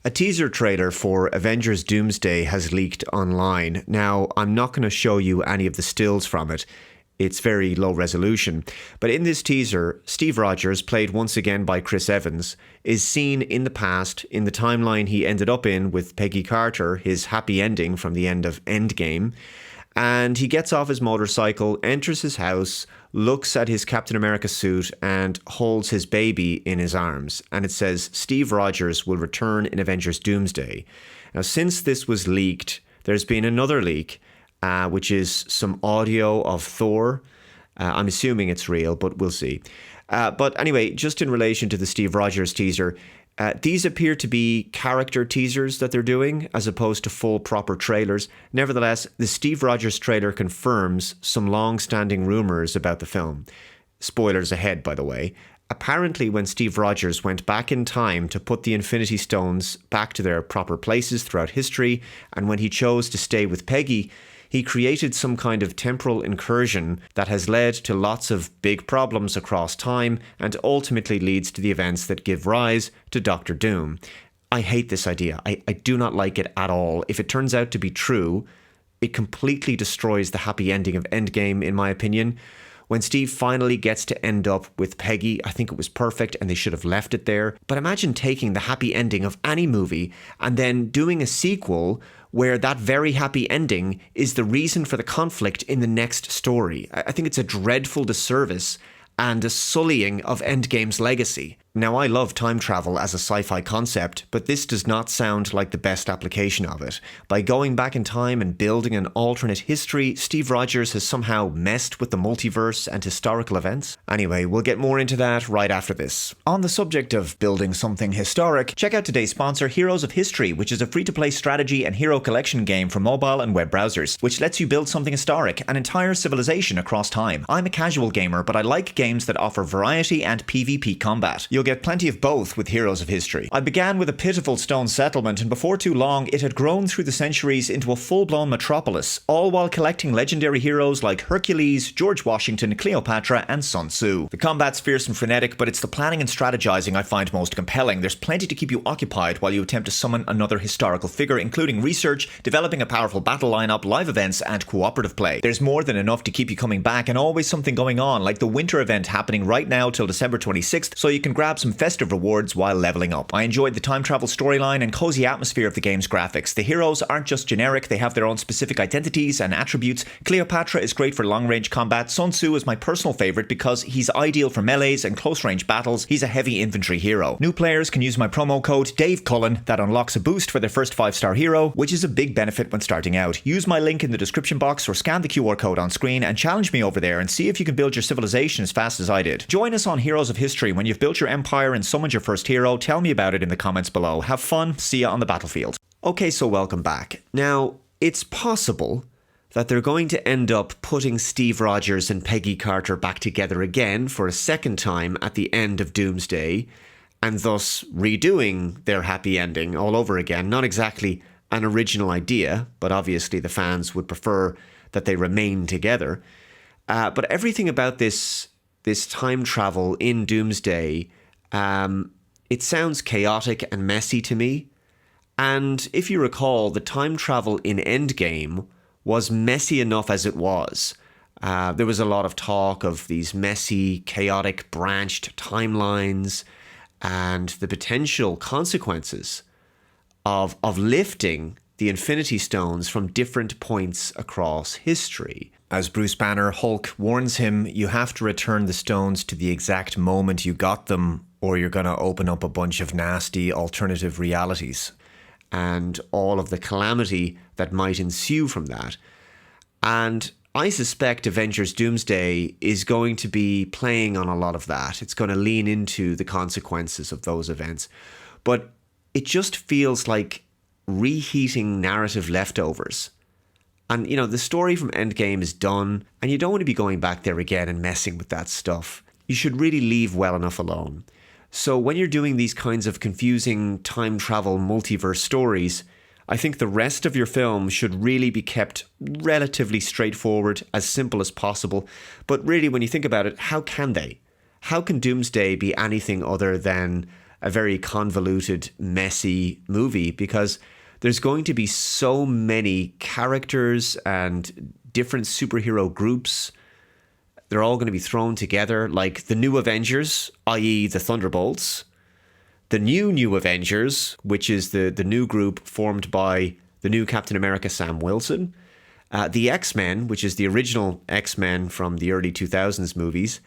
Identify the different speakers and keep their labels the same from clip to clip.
Speaker 1: A teaser trailer for Avengers Doomsday has leaked online. Now, I'm not going to show you any of the stills from it. It's very low resolution. But in this teaser, Steve Rogers, played once again by Chris Evans, is seen in the past, in the timeline he ended up in with Peggy Carter, his happy ending from the end of Endgame. And he gets off his motorcycle, enters his house, looks at his Captain America suit and holds his baby in his arms. And it says, Steve Rogers will return in Avengers Doomsday. Now, since this was leaked, there's been another leak, which is some audio of Thor. I'm assuming it's real, but we'll see. But anyway, just in relation to the Steve Rogers teaser, these appear to be character teasers that they're doing as opposed to full proper trailers. Nevertheless, the Steve Rogers trailer confirms some long-standing rumors about the film. Spoilers ahead, by the way. Apparently, when Steve Rogers went back in time to put the Infinity Stones back to their proper places throughout history, and when he chose to stay with Peggy, he created some kind of temporal incursion that has led to lots of big problems across time and ultimately leads to the events that give rise to Doctor Doom. I hate this idea. I do not like it at all. If it turns out to be true, it completely destroys the happy ending of Endgame, in my opinion. When Steve finally gets to end up with Peggy, I think it was perfect and they should have left it there. But imagine taking the happy ending of any movie and then doing a sequel where that very happy ending is the reason for the conflict in the next story. I think it's a dreadful disservice and a sullying of Endgame's legacy. Now, I love time travel as a sci-fi concept, but this does not sound like the best application of it. By going back in time and building an alternate history, Steve Rogers has somehow messed with the multiverse and historical events. Anyway, we'll get more into that right after this. On the subject of building something historic, check out today's sponsor, Heroes of History, which is a free-to-play strategy and hero collection game for mobile and web browsers, which lets you build something historic, an entire civilization across time. I'm a casual gamer, but I like games that offer variety and PvP combat. You'll get plenty of both with Heroes of History. I began with a pitiful stone settlement, and before too long, it had grown through the centuries into a full-blown metropolis, all while collecting legendary heroes like Hercules, George Washington, Cleopatra, and Sun Tzu. The combat's fierce and frenetic, but it's the planning and strategizing I find most compelling. There's plenty to keep you occupied while you attempt to summon another historical figure, including research, developing a powerful battle lineup, live events, and cooperative play. There's more than enough to keep you coming back, and always something going on, like the winter event happening right now till December 26th, so you can grab some festive rewards while leveling up. I enjoyed the time travel storyline and cozy atmosphere of the game's graphics. The heroes aren't just generic, they have their own specific identities and attributes. Cleopatra is great for long-range combat. Sun Tzu is my personal favourite because he's ideal for melees and close-range battles. He's a heavy infantry hero. New players can use my promo code Dave Cullen that unlocks a boost for their first 5-star hero, which is a big benefit when starting out. Use my link in the description box or scan the QR code on screen and challenge me over there and see if you can build your civilization as fast as I did. Join us on Heroes of History when you've built your empire and summoned your first hero. Tell me about it in the comments below. Have fun. See ya on the battlefield. Okay, so welcome back. Now, it's possible that they're going to end up putting Steve Rogers and Peggy Carter back together again for a second time at the end of Doomsday, and thus redoing their happy ending all over again. Not exactly an original idea, but obviously the fans would prefer that they remain together. But everything about this time travel in Doomsday, it sounds chaotic and messy to me. And if you recall, the time travel in Endgame was messy enough as it was. There was a lot of talk of these messy, chaotic, branched timelines and the potential consequences of lifting the Infinity Stones from different points across history. As Bruce Banner, Hulk, warns him, you have to return the stones to the exact moment you got them, or you're going to open up a bunch of nasty alternative realities and all of the calamity that might ensue from that. And I suspect Avengers Doomsday is going to be playing on a lot of that. It's going to lean into the consequences of those events. But it just feels like reheating narrative leftovers. And, you know, the story from Endgame is done, and you don't want to be going back there again and messing with that stuff. You should really leave well enough alone. So when you're doing these kinds of confusing time travel multiverse stories, I think the rest of your film should really be kept relatively straightforward, as simple as possible. But really, when you think about it, how can they? How can Doomsday be anything other than a very convoluted, messy movie because there's going to be so many characters and different superhero groups. They're all going to be thrown together, like the new Avengers, i.e. the Thunderbolts, the new Avengers, which is the new group formed by the new Captain America, Sam Wilson, the X-Men, which is the original X-Men from the early 2000s movies,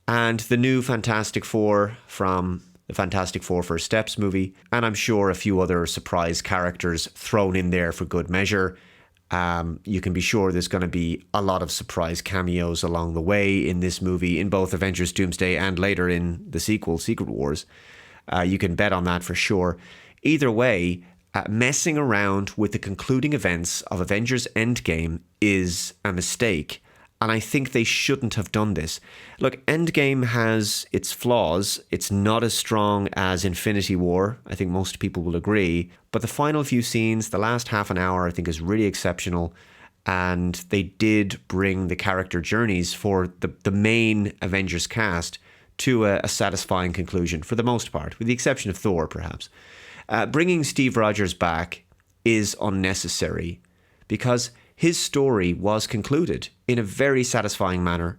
Speaker 1: and the new Fantastic Four from the Fantastic Four First Steps movie, and I'm sure a few other surprise characters thrown in there for good measure. You can be sure there's going to be a lot of surprise cameos along the way in this movie, in both Avengers Doomsday and later in the sequel, Secret Wars. You can bet on that for sure. Either way, messing around with the concluding events of Avengers Endgame is a mistake. And I think they shouldn't have done this. Look, Endgame has its flaws. It's not as strong as Infinity War. I think most people will agree. But the final few scenes, the last half an hour, I think is really exceptional. And they did bring the character journeys for the main Avengers cast to a satisfying conclusion, for the most part, with the exception of Thor, perhaps. Bringing Steve Rogers back is unnecessary because his story was concluded in a very satisfying manner.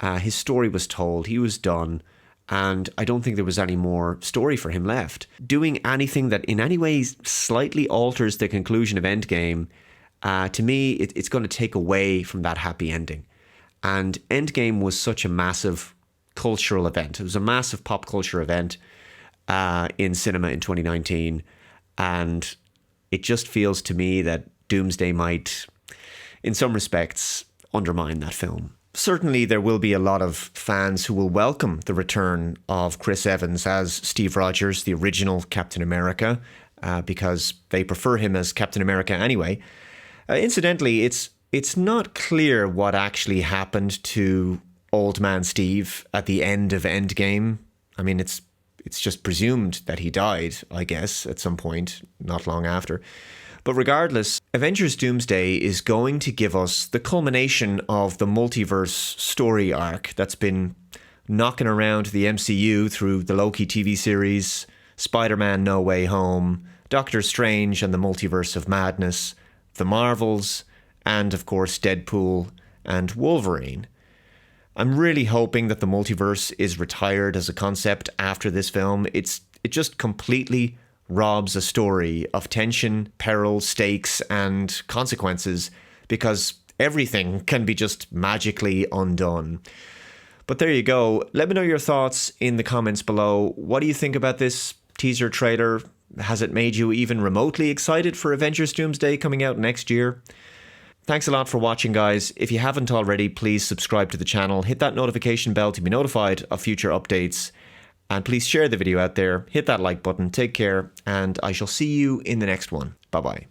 Speaker 1: His story was told, he was done, and I don't think there was any more story for him left. Doing anything that in any way slightly alters the conclusion of Endgame, to me, it's going to take away from that happy ending. And Endgame was such a massive cultural event. It was a massive pop culture event in cinema in 2019, and it just feels to me that Doomsday might, in some respects, undermine that film. Certainly there will be a lot of fans who will welcome the return of Chris Evans as Steve Rogers, the original Captain America, because they prefer him as Captain America anyway. Incidentally, it's not clear what actually happened to Old Man Steve at the end of Endgame. I mean, it's just presumed that he died, I guess, at some point, not long after. But regardless, Avengers Doomsday is going to give us the culmination of the multiverse story arc that's been knocking around the MCU through the Loki TV series, Spider-Man No Way Home, Doctor Strange and the Multiverse of Madness, the Marvels, and of course Deadpool and Wolverine. I'm really hoping that the multiverse is retired as a concept after this film. It just completely robs a story of tension, peril, stakes, and consequences because everything can be just magically undone. But there you go. Let me know your thoughts in the comments below. What do you think about this teaser trailer? Has it made you even remotely excited for Avengers Doomsday coming out next year? Thanks a lot for watching, guys. If you haven't already, please subscribe to the channel, hit that notification bell to be notified of future updates, and please share the video out there, hit that like button, take care, and I shall see you in the next one. Bye-bye.